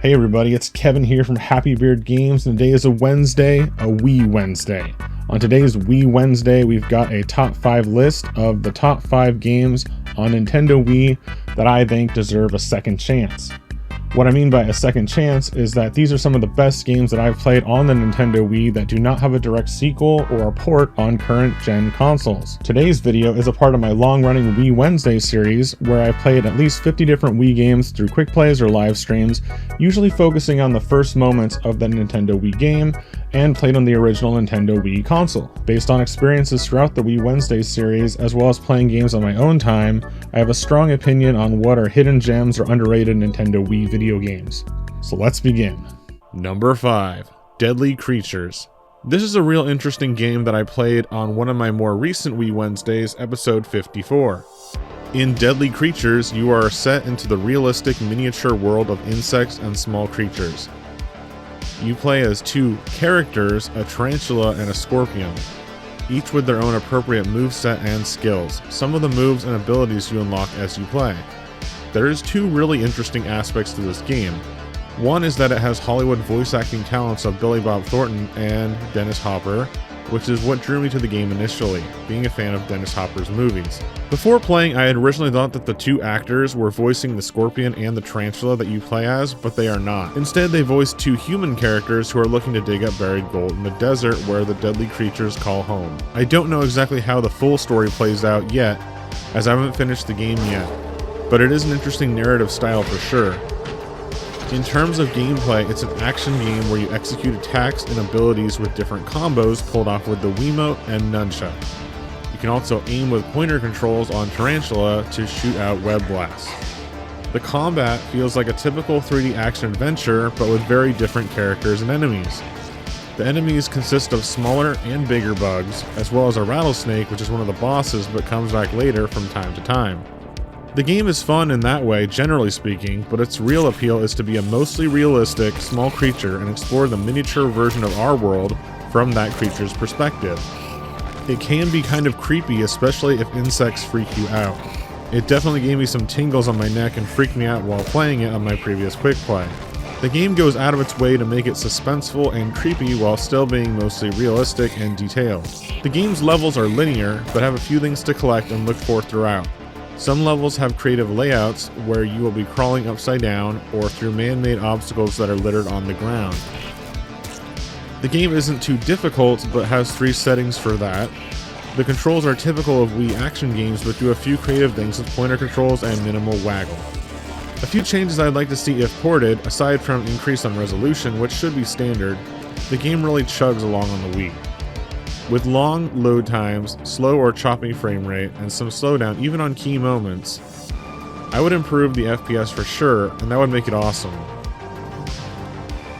Hey everybody, it's Kevin here from Happy Beard Games, and today is a Wednesday, a Wii Wednesday. On today's Wii Wednesday, we've got a top 5 list of the top 5 games on Nintendo Wii that I think deserve a second chance. What I mean by a second chance is that these are some of the best games that I've played on the Nintendo Wii that do not have a direct sequel or a port on current gen consoles. Today's video is a part of my long-running Wii Wednesday series where I played at least 50 different Wii games through quick plays or live streams, usually focusing on the first moments of the Nintendo Wii game, and played on the original Nintendo Wii console. Based on experiences throughout the Wii Wednesday series, as well as playing games on my own time, I have a strong opinion on what are hidden gems or underrated Nintendo Wii video games. So let's begin. Number 5. Deadly Creatures. This is a real interesting game that I played on one of my more recent Wii Wednesdays, episode 54. In Deadly Creatures, you are set into the realistic miniature world of insects and small creatures. You play as two characters, a tarantula and a scorpion, each with their own appropriate moveset and skills. Some of the moves and abilities you unlock as you play. There is two really interesting aspects to this game. One is that it has Hollywood voice acting talents of Billy Bob Thornton and Dennis Hopper, which is what drew me to the game initially, being a fan of Dennis Hopper's movies. Before playing, I had originally thought that the two actors were voicing the scorpion and the tarantula that you play as, but they are not. Instead, they voice two human characters who are looking to dig up buried gold in the desert where the deadly creatures call home. I don't know exactly how the full story plays out yet, as I haven't finished the game yet, but it is an interesting narrative style for sure. In terms of gameplay, it's an action game where you execute attacks and abilities with different combos pulled off with the Wiimote and Nunchuck. You can also aim with pointer controls on Tarantula to shoot out web blasts. The combat feels like a typical 3D action adventure, but with very different characters and enemies. The enemies consist of smaller and bigger bugs, as well as a rattlesnake, which is one of the bosses but comes back later from time to time. The game is fun in that way, generally speaking, but its real appeal is to be a mostly realistic, small creature and explore the miniature version of our world from that creature's perspective. It can be kind of creepy, especially if insects freak you out. It definitely gave me some tingles on my neck and freaked me out while playing it on my previous quick play. The game goes out of its way to make it suspenseful and creepy while still being mostly realistic and detailed. The game's levels are linear, but have a few things to collect and look for throughout. Some levels have creative layouts where you will be crawling upside down or through man-made obstacles that are littered on the ground. The game isn't too difficult, but has 3 settings for that. The controls are typical of Wii action games, but do a few creative things with pointer controls and minimal waggle. A few changes I'd like to see if ported, aside from increase on resolution, which should be standard, the game really chugs along on the Wii. With long load times, slow or choppy frame rate, and some slowdown even on key moments, I would improve the FPS for sure, and that would make it awesome.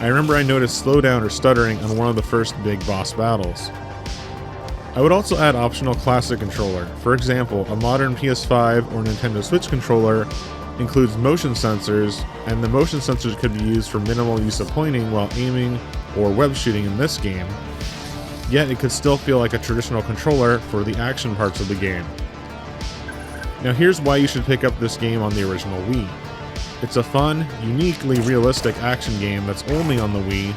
I remember I noticed slowdown or stuttering on one of the first big boss battles. I would also add optional classic controller. For example, a modern PS5 or Nintendo Switch controller includes motion sensors, and the motion sensors could be used for minimal use of pointing while aiming or web shooting in this game. Yet it could still feel like a traditional controller for the action parts of the game. Now here's why you should pick up this game on the original Wii. It's a fun, uniquely realistic action game that's only on the Wii,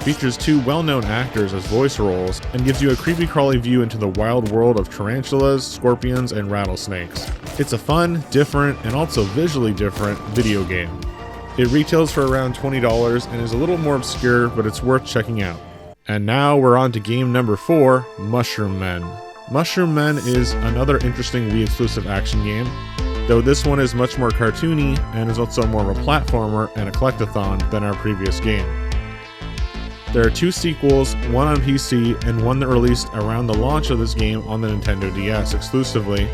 features 2 well-known actors as voice roles, and gives you a creepy crawly view into the wild world of tarantulas, scorpions, and rattlesnakes. It's a fun, different, and also visually different video game. It retails for around $20 and is a little more obscure, but it's worth checking out. And now we're on to game number 4, Mushroom Men. Mushroom Men is another interesting Wii exclusive action game, though this one is much more cartoony and is also more of a platformer and a collectathon than our previous game. There are 2 sequels, one on PC and one that released around the launch of this game on the Nintendo DS exclusively,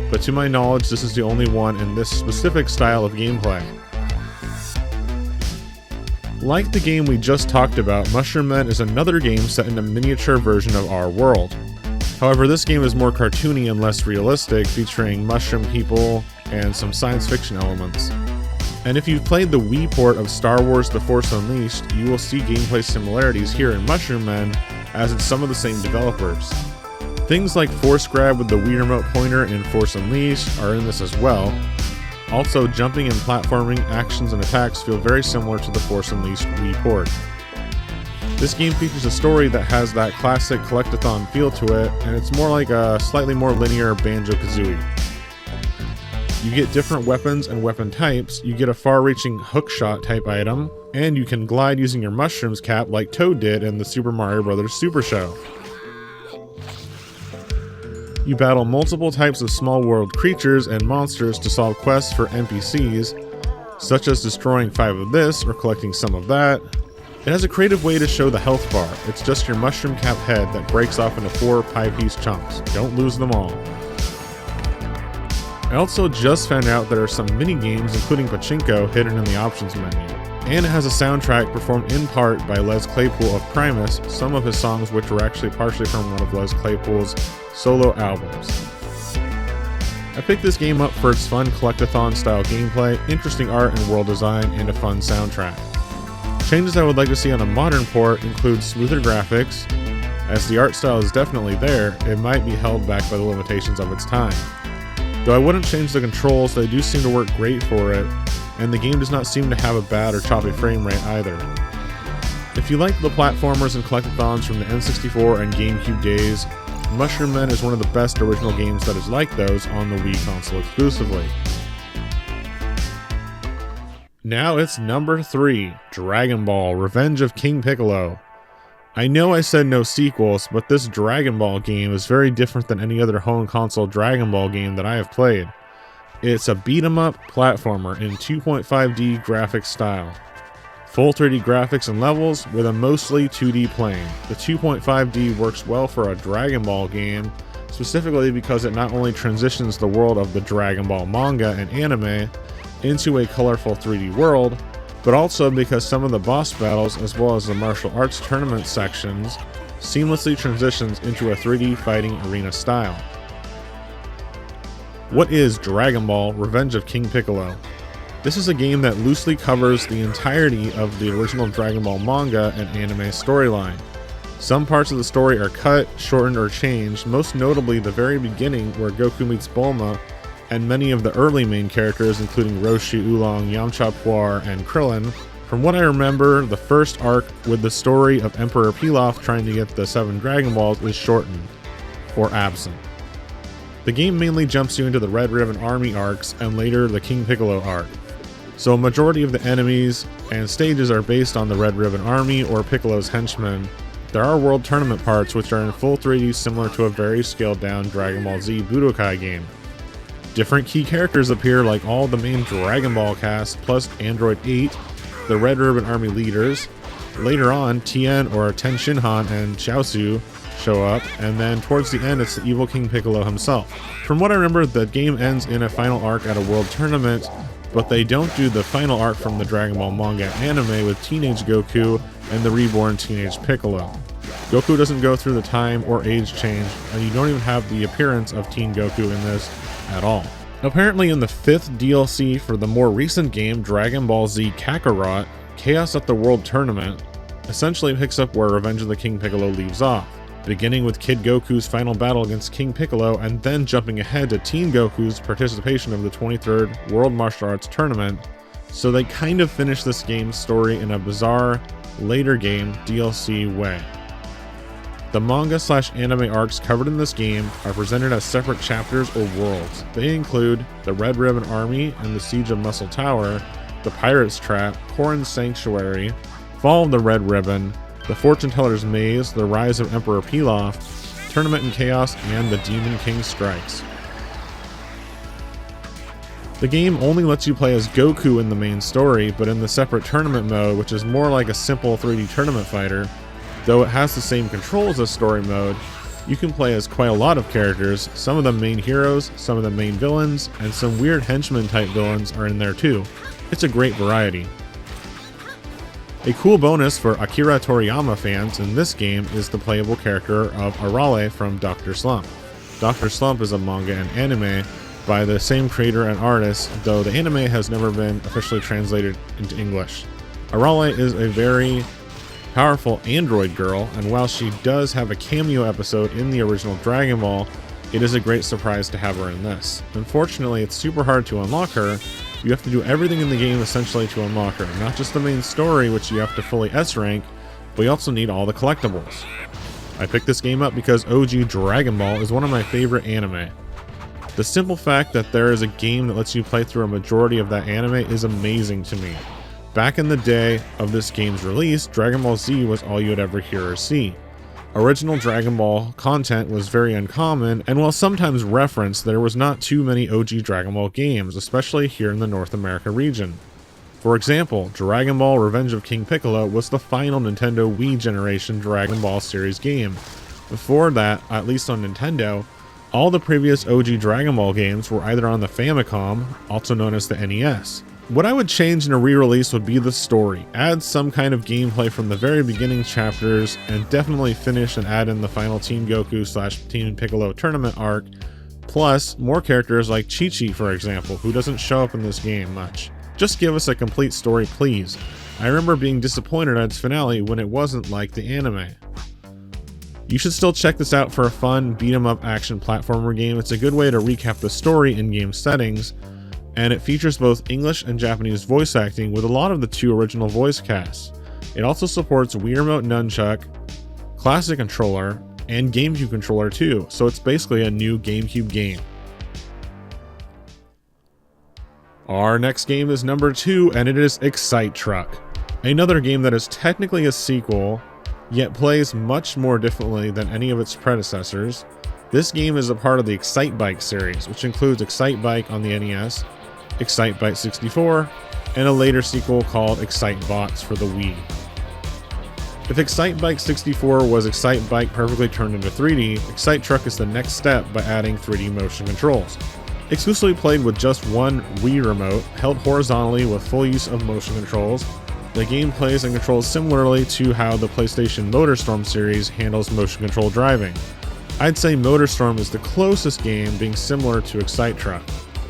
but to my knowledge this is the only one in this specific style of gameplay. Like the game we just talked about, Mushroom Men is another game set in a miniature version of our world. However, this game is more cartoony and less realistic, featuring mushroom people and some science fiction elements. And if you've played the Wii port of Star Wars The Force Unleashed, you will see gameplay similarities here in Mushroom Men, as it's some of the same developers. Things like force grab with the Wii remote pointer in Force Unleashed are in this as well. Also, jumping and platforming, actions, and attacks feel very similar to the Force Unleashed Wii port. This game features a story that has that classic collectathon feel to it, and it's more like a slightly more linear Banjo-Kazooie. You get different weapons and weapon types, you get a far-reaching hookshot type item, and you can glide using your mushrooms cap like Toad did in the Super Mario Bros. Super Show. You battle multiple types of small world creatures and monsters to solve quests for NPCs, such as destroying 5 of this or collecting some of that. It has a creative way to show the health bar. It's just your mushroom cap head that breaks off into 4 pie-piece chunks. Don't lose them all. I also just found out there are some mini-games, including Pachinko, hidden in the options menu. And it has a soundtrack performed in part by Les Claypool of Primus, some of his songs which were actually partially from one of Les Claypool's solo albums. I picked this game up for its fun collectathon style gameplay, interesting art and world design, and a fun soundtrack. Changes I would like to see on a modern port include smoother graphics. As the art style is definitely there, it might be held back by the limitations of its time. Though I wouldn't change the controls, they do seem to work great for it, and the game does not seem to have a bad or choppy frame rate either. If you like the platformers and collectathons from the N64 and GameCube days, Mushroom Men is one of the best original games that is like those on the Wii Console exclusively. Now it's number 3, Dragon Ball: Revenge of King Piccolo. I know I said no sequels, but this Dragon Ball game is very different than any other home console Dragon Ball game that I have played. It's a beat-em-up platformer in 2.5D graphics style. Full 3D graphics and levels with a mostly 2D plane. The 2.5D works well for a Dragon Ball game, specifically because it not only transitions the world of the Dragon Ball manga and anime into a colorful 3D world, but also because some of the boss battles as well as the martial arts tournament sections seamlessly transitions into a 3D fighting arena style. What is Dragon Ball: Revenge of King Piccolo? This is a game that loosely covers the entirety of the original Dragon Ball manga and anime storyline. Some parts of the story are cut, shortened, or changed, most notably the very beginning where Goku meets Bulma, and many of the early main characters including Roshi, Oolong, Yamcha, Puar, and Krillin. From what I remember, the first arc with the story of Emperor Pilaf trying to get the 7 Dragon Balls is shortened, or absent. The game mainly jumps you into the Red Ribbon Army arcs and later the King Piccolo arc. So a majority of the enemies and stages are based on the Red Ribbon Army or Piccolo's henchmen. There are world tournament parts which are in full 3D similar to a very scaled down Dragon Ball Z Budokai game. Different key characters appear like all the main Dragon Ball cast, plus Android 8, the Red Ribbon Army leaders. Later on, Tien or Ten Shinhan and Chaozu show up, and then towards the end it's the evil King Piccolo himself. From what I remember, the game ends in a final arc at a world tournament, but they don't do the final arc from the Dragon Ball manga anime with teenage Goku and the reborn teenage Piccolo. Goku doesn't go through the time or age change, and you don't even have the appearance of Teen Goku in this at all. Apparently in the 5th DLC for the more recent game Dragon Ball Z Kakarot, Chaos at the World Tournament essentially picks up where Revenge of the King Piccolo leaves off, beginning with Kid Goku's final battle against King Piccolo and then jumping ahead to Teen Goku's participation of the 23rd World Martial Arts Tournament, so they kind of finish this game's story in a bizarre, later game DLC way. The manga/anime arcs covered in this game are presented as separate chapters or worlds. They include the Red Ribbon Army and the Siege of Muscle Tower, the Pirate's Trap, Korin's Sanctuary, Fall of the Red Ribbon, the Fortune Teller's Maze, the Rise of Emperor Pilaf, Tournament in Chaos, and the Demon King Strikes. The game only lets you play as Goku in the main story, but in the separate tournament mode, which is more like a simple 3D tournament fighter, though it has the same controls as story mode, you can play as quite a lot of characters, some of them main heroes, some of them main villains, and some weird henchman type villains are in there too. It's a great variety. A cool bonus for Akira Toriyama fans in this game is the playable character of Arale from Dr. Slump. Dr. Slump is a manga and anime by the same creator and artist, though the anime has never been officially translated into English. Arale is a very powerful android girl, and while she does have a cameo episode in the original Dragon Ball, it is a great surprise to have her in this. Unfortunately, it's super hard to unlock her, You have to do everything in the game essentially to unlock her, not just the main story, which you have to fully S-rank, but you also need all the collectibles. I picked this game up because OG Dragon Ball is one of my favorite anime. The simple fact that there is a game that lets you play through a majority of that anime is amazing to me. Back in the day of this game's release, Dragon Ball Z was all you would ever hear or see. Original Dragon Ball content was very uncommon, and while sometimes referenced, there was not too many OG Dragon Ball games, especially here in the North America region. For example, Dragon Ball Revenge of King Piccolo was the final Nintendo Wii generation Dragon Ball series game. Before that, at least on Nintendo, all the previous OG Dragon Ball games were either on the Famicom, also known as the NES. What I would change in a re-release would be the story. Add some kind of gameplay from the very beginning chapters, and definitely finish and add in the final Team Goku / Team Piccolo tournament arc, plus more characters like Chi-Chi, for example, who doesn't show up in this game much. Just give us a complete story, please. I remember being disappointed at its finale when it wasn't like the anime. You should still check this out for a fun beat-em-up action platformer game. It's a good way to recap the story in game settings, and it features both English and Japanese voice acting with a lot of the two original voice casts. It also supports Wii Remote Nunchuck, Classic Controller, and GameCube Controller too, so it's basically a new GameCube game. Our next game is number 2, and it is Excite Truck. Another game that is technically a sequel, yet plays much more differently than any of its predecessors. This game is a part of the Excite Bike series, which includes Excite Bike on the NES, Excite Bike 64, and a later sequel called Excite Bots for the Wii. If Excite Bike 64 was Excite Bike perfectly turned into 3D, Excite Truck is the next step by adding 3D motion controls. Exclusively played with just one Wii remote, held horizontally with full use of motion controls, the game plays and controls similarly to how the PlayStation MotorStorm series handles motion control driving. I'd say MotorStorm is the closest game, being similar to Excite Truck.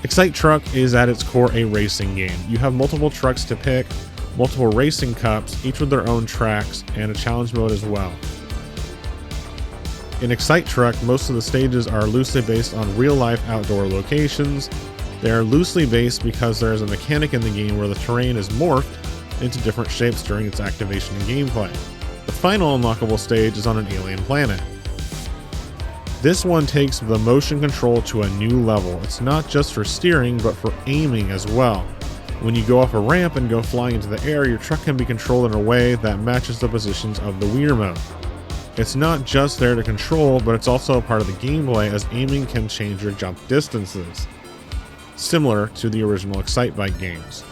Excite Truck is at its core a racing game. You have multiple trucks to pick, multiple racing cups, each with their own tracks, and a challenge mode as well. In Excite Truck, most of the stages are loosely based on real-life outdoor locations. They are loosely based because there is a mechanic in the game where the terrain is morphed into different shapes during its activation and gameplay. The final unlockable stage is on an alien planet. This one takes the motion control to a new level. It's not just for steering, but for aiming as well. When you go off a ramp and go flying into the air, your truck can be controlled in a way that matches the positions of the Wii remote. It's not just there to control, but it's also a part of the gameplay, as aiming can change your jump distances, similar to the original Excite Bike games.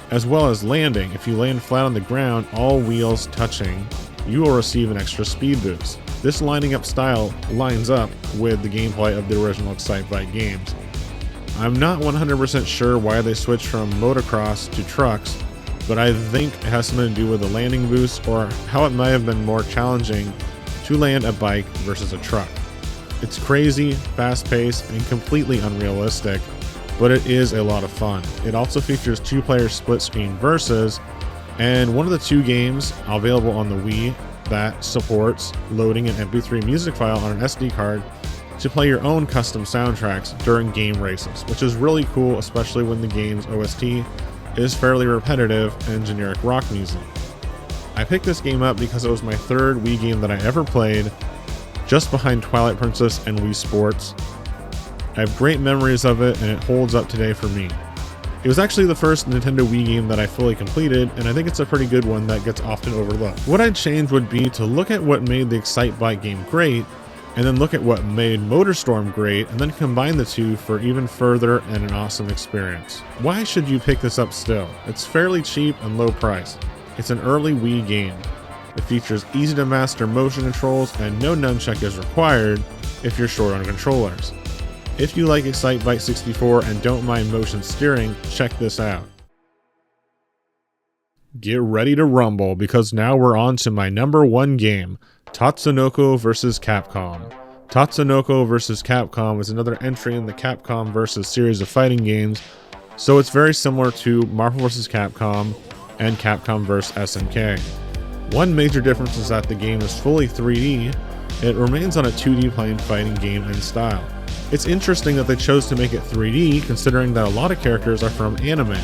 As well as landing. If you land flat on the ground, all wheels touching, you will receive an extra speed boost. This lining up style lines up with the gameplay of the original Excite Bike games. I'm not 100% sure why they switched from motocross to trucks, but I think it has something to do with the landing boost or how it might have been more challenging to land a bike versus a truck. It's crazy, fast-paced, and completely unrealistic, but it is a lot of fun. It also features 2-player split-screen versus, and one of the 2 games available on the Wii that supports loading an MP3 music file on an SD card to play your own custom soundtracks during game races, which is really cool, especially when the game's OST is fairly repetitive and generic rock music. I picked this game up because it was my 3rd Wii game that I ever played, just behind Twilight Princess and Wii Sports. I have great memories of it, and it holds up today for me. It was actually the first Nintendo Wii game that I fully completed, and I think it's a pretty good one that gets often overlooked. What I'd change would be to look at what made the Excite Bike game great, and then look at what made MotorStorm great, and then combine the two for even further and an awesome experience. Why should you pick this up still? It's fairly cheap and low price. It's an early Wii game. It features easy to master motion controls, and no nunchuck is required if you're short on controllers. If you like Excite Bike 64 and don't mind motion steering, check this out. Get ready to rumble, because now we're on to my number 1 game, Tatsunoko vs. Capcom. Tatsunoko vs. Capcom is another entry in the Capcom vs. series of fighting games, so it's very similar to Marvel vs. Capcom and Capcom vs. SNK. One major difference is that the game is fully 3D. It remains on a 2D plane fighting game in style. It's interesting that they chose to make it 3D, considering that a lot of characters are from anime.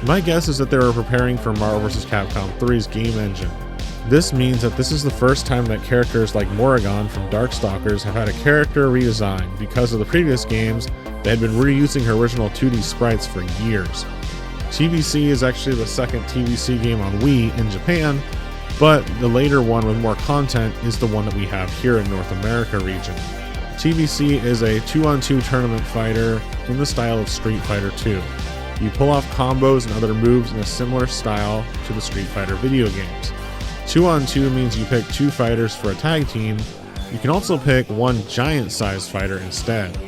My guess is that they were preparing for Marvel vs. Capcom 3's game engine. This means that this is the first time that characters like Morrigan from Darkstalkers have had a character redesign. Because of the previous games, they had been reusing her original 2D sprites for years. TVC is actually the second TVC game on Wii in Japan, but the later one with more content is the one that we have here in North America region. TVC is a 2-on-2 tournament fighter in the style of Street Fighter 2. You pull off combos and other moves in a similar style to the Street Fighter video games. 2-on-2 means you pick 2 fighters for a tag team. You can also pick one giant-sized fighter instead.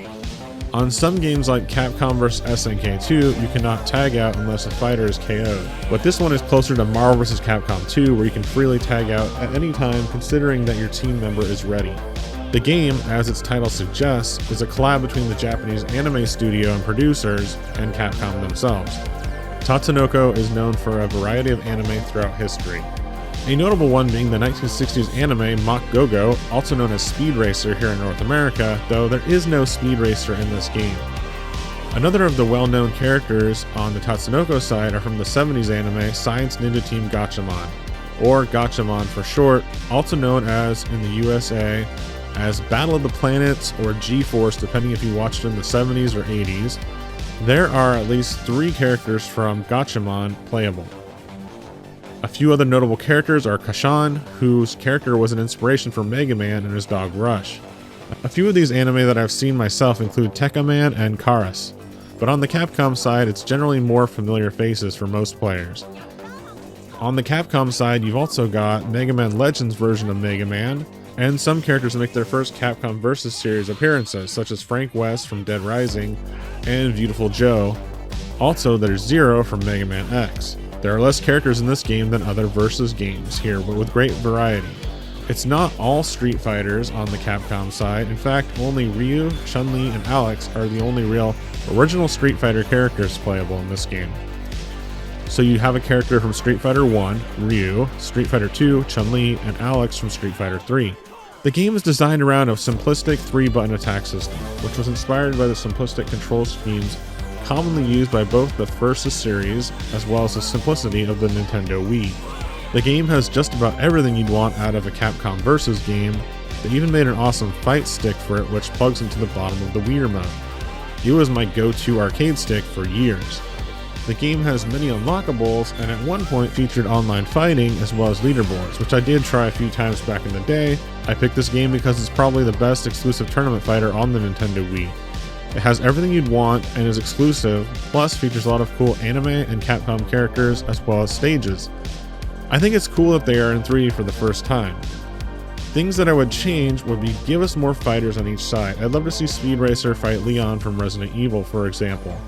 On some games like Capcom vs. SNK 2, you cannot tag out unless a fighter is KO'd. But this one is closer to Marvel vs. Capcom 2, where you can freely tag out at any time considering that your team member is ready. The game, as its title suggests, is a collab between the Japanese anime studio and producers and Capcom themselves. Tatsunoko is known for a variety of anime throughout history. A notable one being the 1960s anime Mach Go-Go, also known as Speed Racer here in North America, though there is no Speed Racer in this game. Another of the well-known characters on the Tatsunoko side are from the 70s anime Science Ninja Team Gatchaman, or Gatchaman for short, also known as in the USA as Battle of the Planets or G-Force depending if you watched it in the 70s or 80s. There are at least 3 characters from Gatchaman playable. A few other notable characters are Kashan, whose character was an inspiration for Mega Man and his dog Rush. A few of these anime that I've seen myself include Tekka Man and Karas, but on the Capcom side it's generally more familiar faces for most players. On the Capcom side you've also got Mega Man Legends version of Mega Man, and some characters make their first Capcom Vs. series appearances, such as Frank West from Dead Rising and Beautiful Joe. Also there's Zero from Mega Man X. There are less characters in this game than other Versus games here, but with great variety. It's not all Street Fighters on the Capcom side. In fact, only Ryu, Chun-Li, and Alex are the only real original Street Fighter characters playable in this game. So you have a character from Street Fighter 1, Ryu, Street Fighter 2, Chun-Li, and Alex from Street Fighter 3. The game is designed around a simplistic 3-button attack system, which was inspired by the simplistic control schemes commonly used by both the Versus series as well as the simplicity of the Nintendo Wii. The game has just about everything you'd want out of a Capcom Versus game. They even made an awesome fight stick for it which plugs into the bottom of the Wii remote. It was my go-to arcade stick for years. The game has many unlockables and at one point featured online fighting as well as leaderboards, which I did try a few times back in the day. I picked this game because it's probably the best exclusive tournament fighter on the Nintendo Wii. It has everything you'd want and is exclusive, plus features a lot of cool anime and Capcom characters as well as stages. I think it's cool that they are in 3D for the first time. Things that I would change would be give us more fighters on each side. I'd love to see Speed Racer fight Leon from Resident Evil, for example.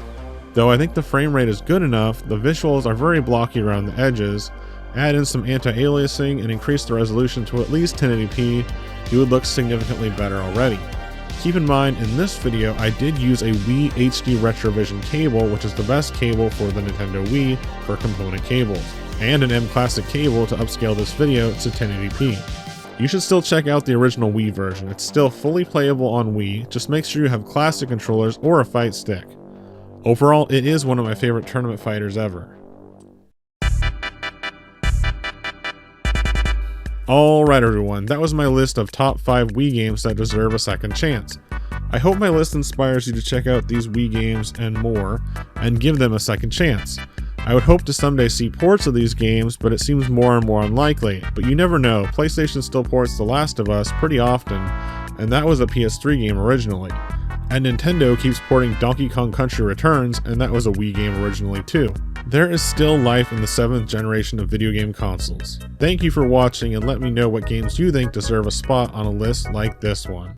Though I think the frame rate is good enough, the visuals are very blocky around the edges. Add in some anti-aliasing and increase the resolution to at least 1080p, you would look significantly better already. Keep in mind, in this video, I did use a Wii HD Retrovision Cable, which is the best cable for the Nintendo Wii for component cables, and an M Classic cable to upscale this video to 1080p. You should still check out the original Wii version. It's still fully playable on Wii, just make sure you have classic controllers or a fight stick. Overall, it is one of my favorite tournament fighters ever. Alright everyone, that was my list of top 5 Wii games that deserve a second chance. I hope my list inspires you to check out these Wii games and more, and give them a second chance. I would hope to someday see ports of these games, but it seems more and more unlikely. But you never know, PlayStation still ports The Last of Us pretty often, and that was a PS3 game originally. And Nintendo keeps porting Donkey Kong Country Returns, and that was a Wii game originally too. There is still life in the 7th generation of video game consoles. Thank you for watching, and let me know what games you think deserve a spot on a list like this one.